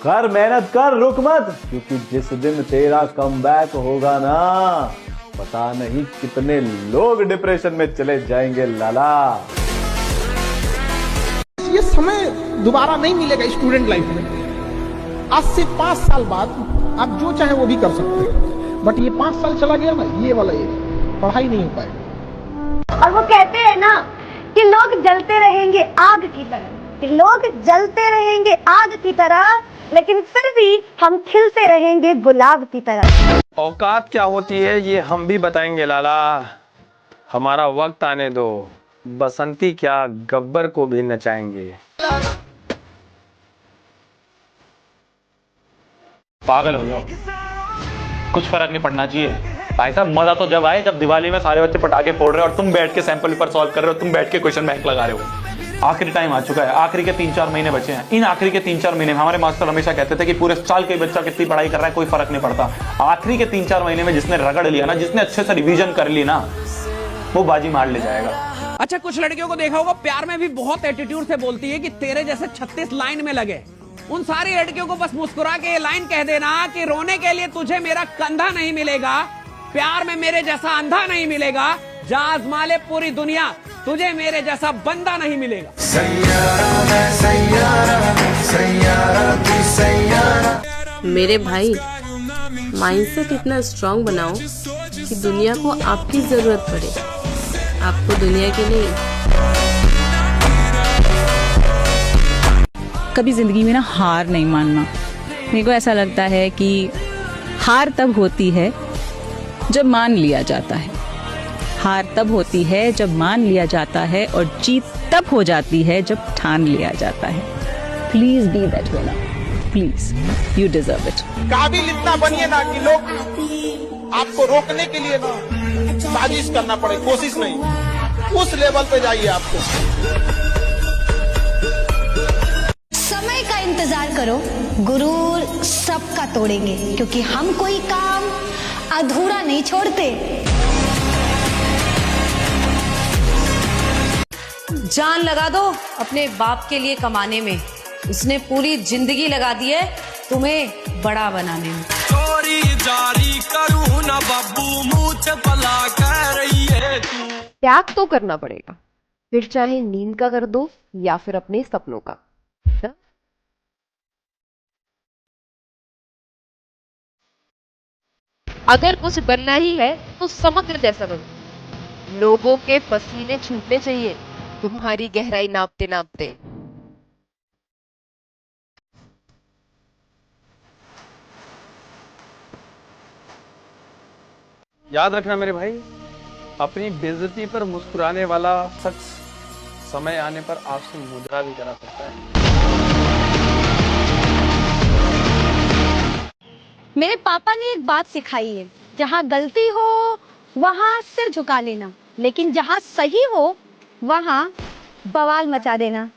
कर मेहनत कर, रुक मत, क्योंकि जिस दिन तेरा कमबैक होगा ना, पता नहीं कितने लोग डिप्रेशन में चले जाएंगे लाला। ये समय दोबारा नहीं मिलेगा स्टूडेंट लाइफ में। आज से 5 साल बाद आप जो चाहे वो भी कर सकते हैं, बट ये 5 साल चला गया ना, ये वाला ये पढ़ाई नहीं हो पाएगा। और वो कहते हैं ना कि लोग जलते रहेंगे आग की तरह, कि लोग जलते रहेंगे आग की तरह, लेकिन फिर भी हम खिलते रहेंगे गुलाब की तरह। औकात क्या होती है ये हम भी बताएंगे लाला, हमारा वक्त आने दो, बसंती क्या गब्बर को भी नचाएंगे। पागल हो जाओ, कुछ फर्क नहीं पड़ना चाहिए भाई साहब। मजा तो जब आए जब दिवाली में सारे बच्चे पटाखे फोड़ रहे हो और तुम बैठ के सैंपल पेपर सॉल्व कर रहे हो, तुम बैठ के क्वेश्चन बैंक लगा रहे हो। आखिरी टाइम आ चुका है, आखिरी के 3-4 महीने बचे हैं। इन आखिरी के 3-4 महीने में हमारे मास्टर हमेशा कहते थे कि पूरे साल के बच्चा कितनी पढ़ाई कर रहा है कोई फर्क नहीं पड़ता, आखिरी के 3-4 महीने में जिसने रगड़ लिया ना, जिसने अच्छे से रिवीजन कर ली ना, वो बाजी मार ले जाएगा। अच्छा, कुछ लड़कियों को देखा होगा प्यार में भी बहुत एटीट्यूड से बोलती है कि तेरे जैसे 36 लाइन में लगे। उन सारी लड़कियों को बस मुस्कुरा के ये लाइन कह देना कि रोने के लिए तुझे मेरा कंधा नहीं मिलेगा, प्यार में मेरे जैसा अंधा नहीं मिलेगा, जा आजमा ले पूरी दुनिया, तुझे मेरे जैसा बंदा नहीं मिलेगा। मेरे भाई, माइंडसेट इतना स्ट्रांग बनाओ कि दुनिया को आपकी जरूरत पड़े, आपको दुनिया की नहीं। कभी जिंदगी में ना हार नहीं मानना। मेरे को ऐसा लगता है कि हार तब होती है जब मान लिया जाता है, हार तब होती है जब मान लिया जाता है, और जीत तब हो जाती है जब ठान लिया जाता है। Please be that winner, please, you deserve it. काबिल इतना बनिए ना कि लोग आपको रोकने के लिए ना साजिश करना पड़े, कोशिश नहीं, उस लेवल पे जाइए आपको। समय का इंतजार करो, गुरूर सबका तोड़ेंगे, क्योंकि हम कोई काम अधूरा नहीं छोड़ते। जान लगा दो अपने बाप के लिए कमाने में, उसने पूरी जिंदगी लगा दी है तुम्हें बड़ा बनाने में। चोरी जारी करूं ना बाबू, मुझ भला कह रही है तू। त्याग तो करना पड़ेगा, फिर चाहे नींद का कर दो या फिर अपने सपनों का। अगर कुछ बनना ही है तो समग्र जैसा बनो। लोगों के पसीने छूटने चाहिए तुम्हारी गहराई नापते नापते। याद रखना मेरे भाई, अपनी बेइज्जती पर मुस्कुराने वाला शख्स समय आने पर आपसे मुद्रा भी करा सकता है। मेरे पापा ने एक बात सिखाई है, जहाँ गलती हो वहाँ सिर झुका लेना, लेकिन जहाँ सही हो वहाँ बवाल मचा देना।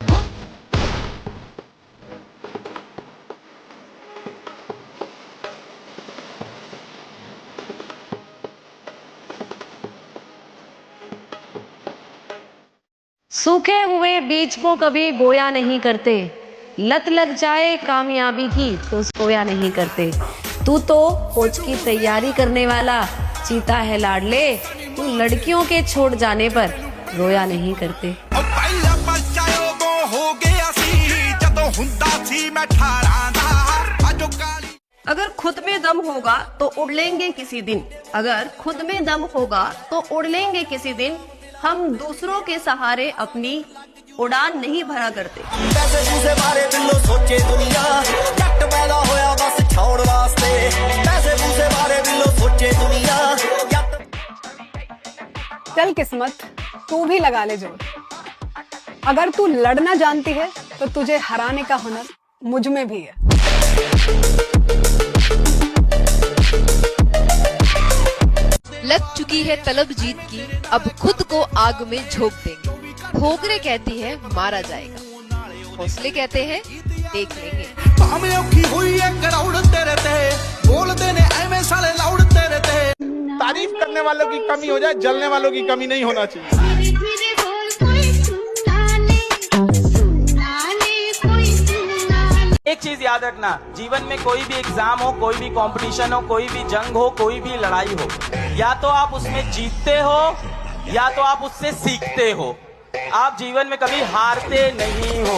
सूखे हुए बीज को कभी बोया नहीं करते, लत लग जाए कामयाबी की तो सोया नहीं करते। तू तो फौज की तैयारी करने वाला चीता है लाडले, तू लड़कियों के छोड़ जाने पर रोया नहीं करते। अगर खुद में दम होगा तो उड़ लेंगे किसी दिन, अगर खुद में दम होगा तो उड़ लेंगे किसी दिन। हम दूसरों के सहारे अपनी उड़ान नहीं भरा करते। चल किस्मत, तू भी लगा ले जोर। अगर तू लड़ना जानती है तो तुझे हराने का हुनर मुझ में भी है। लग चुकी है तलब जीत की, अब खुद को आग में झोंक देंगे। ठोकरे कहती है मारा जाएगा, हौसले कहते हैं देख लेंगे। तारीफ करने वालों की कमी हो जाए, जलने वालों की कमी नहीं होना चाहिए। एक चीज याद रखना, जीवन में कोई भी एग्जाम हो, कोई भी कंपटीशन हो, कोई भी जंग हो, कोई भी लड़ाई हो, या तो आप उसमें जीतते हो या तो आप उससे सीखते हो। आप जीवन में कभी हारते नहीं हो।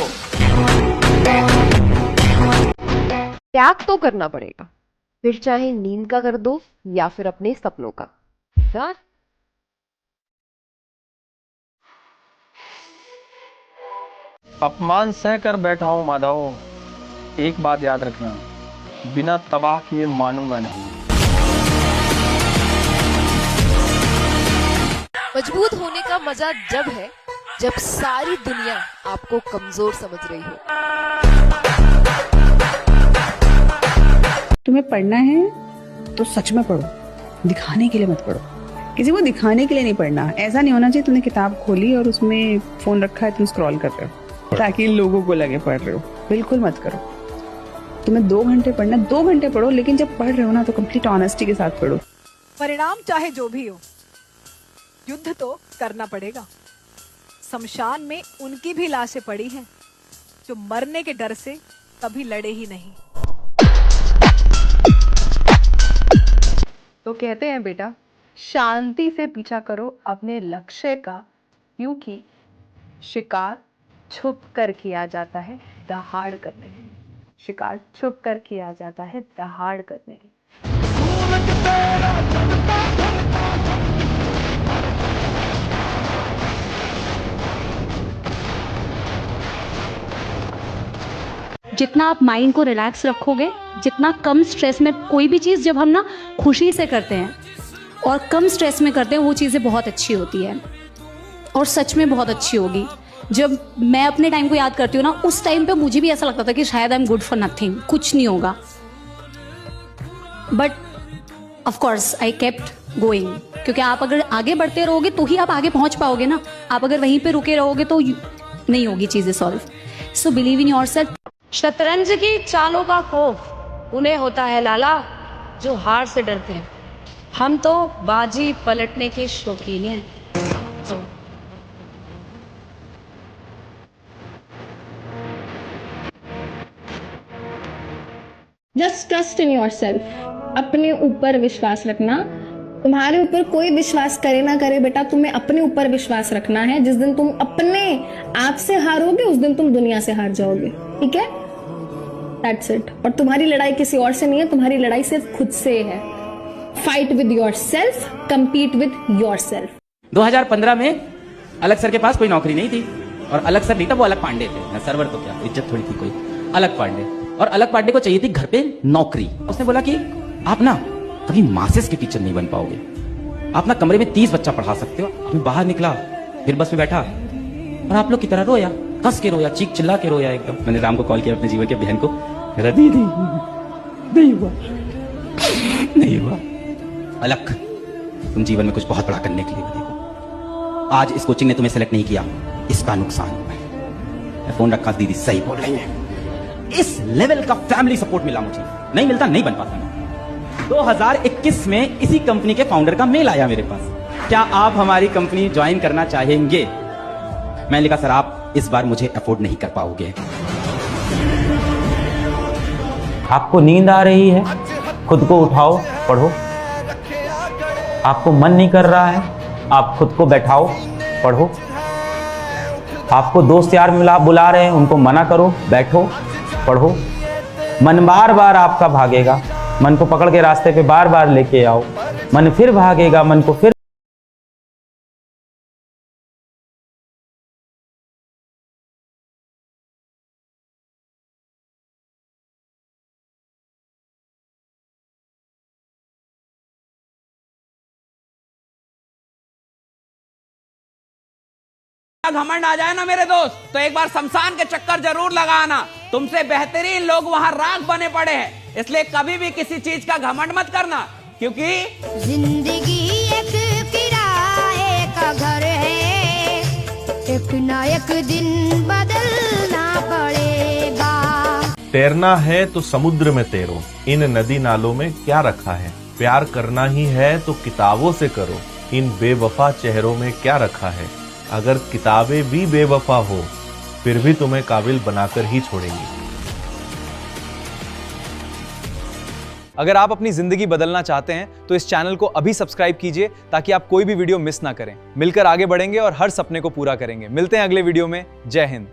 त्याग तो करना पड़ेगा, फिर चाहे नींद का कर दो या फिर अपने सपनों का। यार अपमान सह कर बैठा हूं माधव, एक बात याद रखना, बिना तबाह किए मानूंगा नहीं। मजबूत होने का मजा जब है जब सारी दुनिया आपको कमजोर समझ रही हो। तुम्हें पढ़ना है तो सच में पढ़ो, दिखाने के लिए मत पढ़ो। किसी को दिखाने के लिए नहीं पढ़ना। ऐसा नहीं होना चाहिए तुमने किताब खोली और उसमें फोन रखा है, तुम स्क्रॉल कर रहे हो ताकि लोगों को लगे पढ़ रहे हो। बिल्कुल मत करो। तुम्हें 2 घंटे पढ़ना, 2 घंटे पढ़ो, लेकिन जब पढ़ रहे हो ना तो कंप्लीट ऑनेस्टी के साथ पढ़ो। परिणाम चाहे जो भी हो, युद्ध तो करना पड़ेगा। शमशान में उनकी भी लाशें पड़ी हैं जो मरने के डर से कभी लड़े ही नहीं। तो कहते हैं बेटा, शांति से पीछा करो अपने लक्ष्य का, क्योंकि शिकार छुप कर किया जाता है दहाड़ करने। शिकार छुप कर किया जाता है दहाड़ करने। जितना आप माइंड को रिलैक्स रखोगे, जितना कम स्ट्रेस में कोई भी चीज़ जब हम ना खुशी से करते हैं और कम स्ट्रेस में करते हैं, वो चीज़ें बहुत अच्छी होती है और सच में बहुत अच्छी होगी। जब मैं अपने टाइम को याद करती हूँ ना, उस टाइम पे मुझे भी ऐसा लगता था कि शायद I am good for nothing, कुछ नहीं होगा। But of course I kept going, क्योंकि आप अगर आगे बढ़ते रहोगे तो ही आप आगे पहुँच पाओगे ना। आप अगर वहीं पे रुके रहोगे तो नहीं होगी चीज़ें solve. So believe in yourself. शतरंज की चालों का खौफ उन्हें होता है लाला जो हार से डरते हैं। हम तो बाजी पलटने के शौकीन हैं। Just trust in yourself. अपने ऊपर विश्वास रखना। तुम्हारे ऊपर कोई विश्वास करे ना करे बेटा, तुम्हें अपने ऊपर विश्वास रखना है। जिस दिन तुम अपने आप से हारोगे उस दिन तुम दुनिया से हार जाओगे। ठीक है, दैट्स इट। और तुम्हारी लड़ाई किसी और से नहीं है, तुम्हारी लड़ाई सिर्फ खुद से है। Fight with yourself, compete with yourself. 2015 में अलग सर के पास कोई नौकरी नहीं थी, और अलग सर नहीं था, वो अलग पांडे थे। सर्वर तो क्या इज्जत थोड़ी थी कोई, अलग पांडे। और अलग पांडे को चाहिए थी घर पे नौकरी। उसने बोला कि आप ना कभी मासेस के टीचर नहीं बन पाओगे, आप ना कमरे में 30 बच्चा पढ़ा सकते हो। मैं बाहर निकला, फिर बस में बैठा और आप लोग की तरह रोया, कस के रोया, चीख चिल्ला के रोया एकदम। मैंने राम को कॉल किया, अपने जीवन के बहन को, मेरा दीदी नहीं हुआ, नहीं हुआ। अलग, तुम जीवन में कुछ बहुत बड़ा करने के लिए देखो। आज इस कोचिंग ने तुम्हें सेलेक्ट नहीं किया, इसका नुकसान हुआ है। मैं फोन रखा, दीदी सही बोल रही है। इस लेवल का फैमिली सपोर्ट मिला मुझे, नहीं मिलता नहीं बन पाता मैं। 2021 में इसी कंपनी के फाउंडर का मेल आया मेरे पास, क्या आप हमारी कंपनी ज्वाइन करना चाहेंगे? मैंने लिखा, सर आप इस बार मुझे अफोर्ड नहीं कर पाओगे। आपको नींद आ रही है, खुद को उठाओ, पढ़ो। आपको मन नहीं कर रहा है, आप खुद को बैठाओ, पढ़ो। आपको दोस्त यार बुला रहे हैं, उनको मना करो, बैठो, पढ़ो। मन बार बार आपका भागेगा, मन को पकड़ के रास्ते पे बार बार लेके आओ। मन फिर भागेगा, मन को फिर घमंड आ जाए ना मेरे दोस्त, तो एक बार शमशान के चक्कर जरूर लगाना। तुमसे बेहतरीन लोग वहां राख बने पड़े हैं, इसलिए कभी भी किसी चीज का घमंड मत करना, क्योंकि जिंदगी एक किराए का घर है, एक ना एक दिन बदलना पड़ेगा। तैरना है तो समुद्र में तैरो, इन नदी नालों में क्या रखा है। प्यार करना ही है तो किताबों से करो, इन बेवफा चेहरों में क्या रखा है। अगर किताबें भी बेवफा हो, फिर भी तुम्हें काबिल बनाकर ही छोड़ेंगी। अगर आप अपनी जिंदगी बदलना चाहते हैं तो इस चैनल को अभी सब्सक्राइब कीजिए ताकि आप कोई भी वीडियो मिस ना करें। मिलकर आगे बढ़ेंगे और हर सपने को पूरा करेंगे। मिलते हैं अगले वीडियो में। जय हिंद।